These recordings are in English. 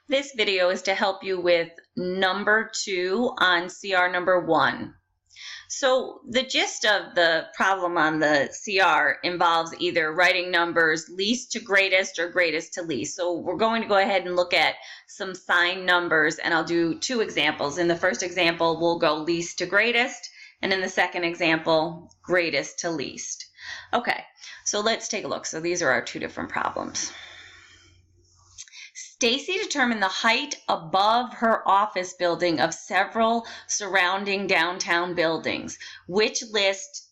This video is to help you with number 2 on CR number 1. So the gist of the problem on the CR involves either writing numbers least to greatest or greatest to least. So we're going to go ahead and look at some signed numbers, and I'll do 2 examples. In the first example, we'll go least to greatest, and in the second example, greatest to least. Okay, so let's take a look. So these are our 2 different problems. Stacy determined the height above her office building of several surrounding downtown buildings. Which list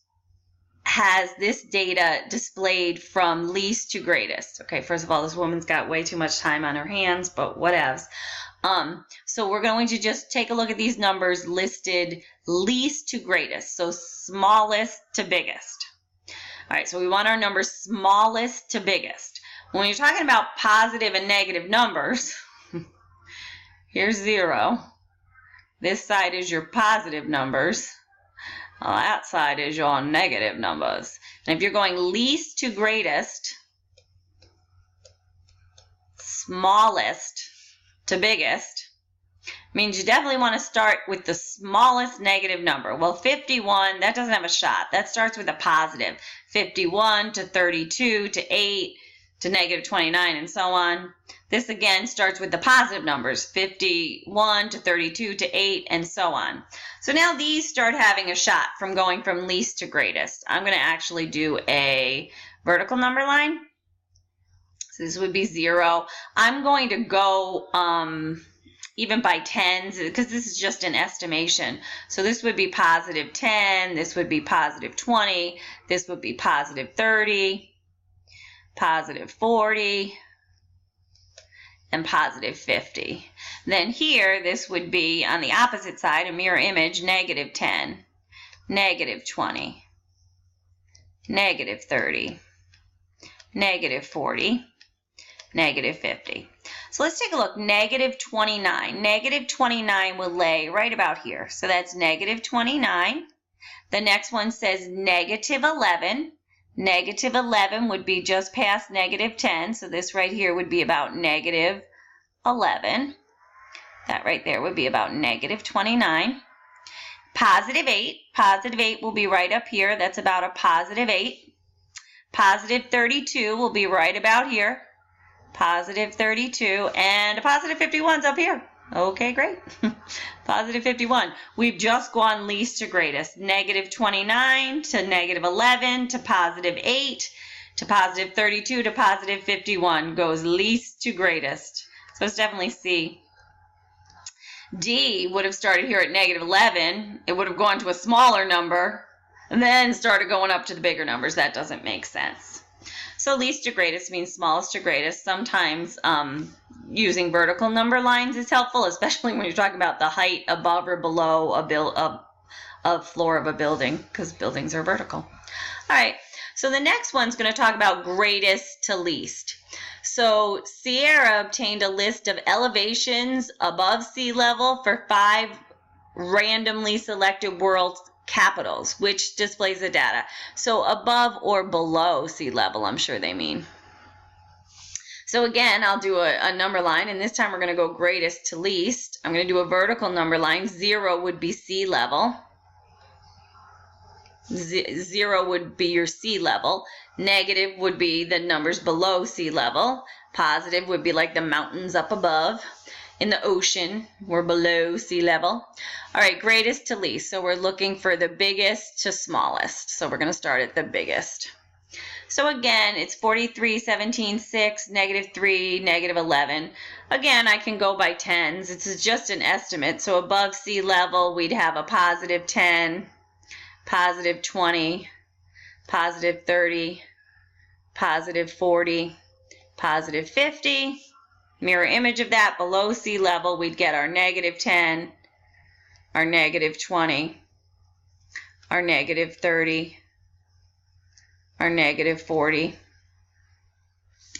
has this data displayed from least to greatest? Okay, first of all, this woman's got way too much time on her hands, but whatevs. So we're going to just take a look at these numbers listed least to greatest, so smallest to biggest. All right, so we want our numbers smallest to biggest. When you're talking about positive and negative numbers, here's 0. This side is your positive numbers. That side is your negative numbers. And if you're going least to greatest, smallest to biggest, means you definitely want to start with the smallest negative number. Well, 51, that doesn't have a shot. That starts with a positive. 51 to 32 to 8. To negative 29 and so on. This again starts with the positive numbers, 51 to 32 to 8 and so on. So now these start having a shot from going from least to greatest. I'm going to actually do a vertical number line. So this would be 0. I'm going to go even by tens because this is just an estimation. So this would be positive 10, this would be positive 20, this would be positive 30. Positive 40, and positive 50. Then here, this would be on the opposite side, a mirror image, negative 10, negative 20, negative 30, negative 40, negative 50. So let's take a look. Negative 29. Negative 29 will lay right about here. So that's negative 29. The next one says negative 11. Negative 11 would be just past negative 10, so this right here would be about negative 11. That right there would be about negative 29. Positive 8. Positive 8 will be right up here. That's about a positive 8. Positive 32 will be right about here. Positive 32. And a positive 51 is up here. Okay, great. Positive 51. We've just gone least to greatest. Negative 29 to negative 11 to positive 8 to positive 32 to positive 51 goes least to greatest. So it's definitely C. D would have started here at negative 11. It would have gone to a smaller number and then started going up to the bigger numbers. That doesn't make sense. So least to greatest means smallest to greatest. Sometimes using vertical number lines is helpful, especially when you're talking about the height above or below a floor of a building, because buildings are vertical. All right, so the next one's going to talk about greatest to least. So Sierra obtained a list of elevations above sea level for 5 randomly selected world capitals, which displays the data. So above or below sea level, I'm sure they mean. So again, I'll do a number line, and this time we're going to go greatest to least. I'm going to do a vertical number line. 0 would be sea level. 0 would be your sea level. Negative would be the numbers below sea level. Positive would be like the mountains up above. In the ocean, we're below sea level. All right, greatest to least. So we're looking for the biggest to smallest. So we're going to start at the biggest. So again, it's 43, 17, 6, negative 3, negative 11. Again, I can go by tens. It's just an estimate. So above sea level, we'd have a positive 10, positive 20, positive 30, positive 40, positive 50. Mirror image of that, below sea level, we'd get our negative 10, our negative 20, our negative 30, our negative 40,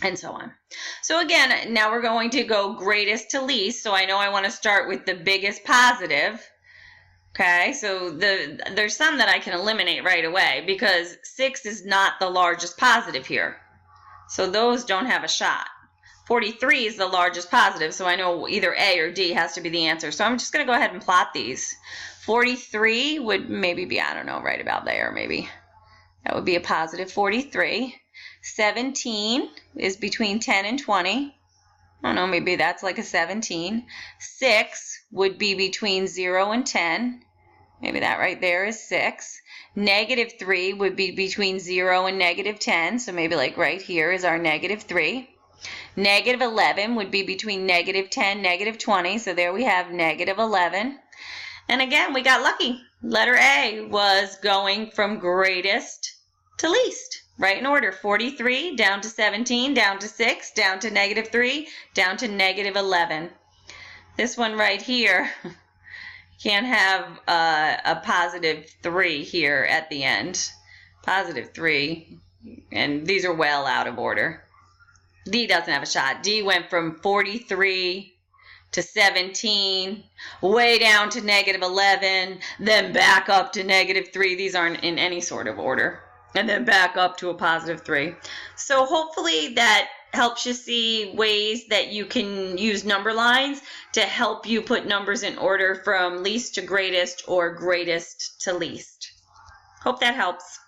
and so on. So again, now we're going to go greatest to least. So I know I want to start with the biggest positive. Okay, so there's some that I can eliminate right away because 6 is not the largest positive here. So those don't have a shot. 43 is the largest positive, so I know either A or D has to be the answer. So I'm just going to go ahead and plot these. 43 would maybe be, I don't know, right about there maybe. That would be a positive 43. 17 is between 10 and 20. I don't know, maybe that's like a 17. 6 would be between 0 and 10. Maybe that right there is 6. Negative 3 would be between 0 and negative 10. So maybe like right here is our negative 3. Negative 11 would be between negative 10, negative 20. So there we have negative 11. And again, we got lucky. Letter A was going from greatest to least, right in order. 43 down to 17, down to 6, down to negative 3, down to negative 11. This one right here can't have a positive 3 here at the end. Positive 3. And these are well out of order. D doesn't have a shot. D went from 43 to 17, way down to negative 11, then back up to negative 3. These aren't in any sort of order. And then back up to a positive 3. So hopefully that helps you see ways that you can use number lines to help you put numbers in order from least to greatest or greatest to least. Hope that helps.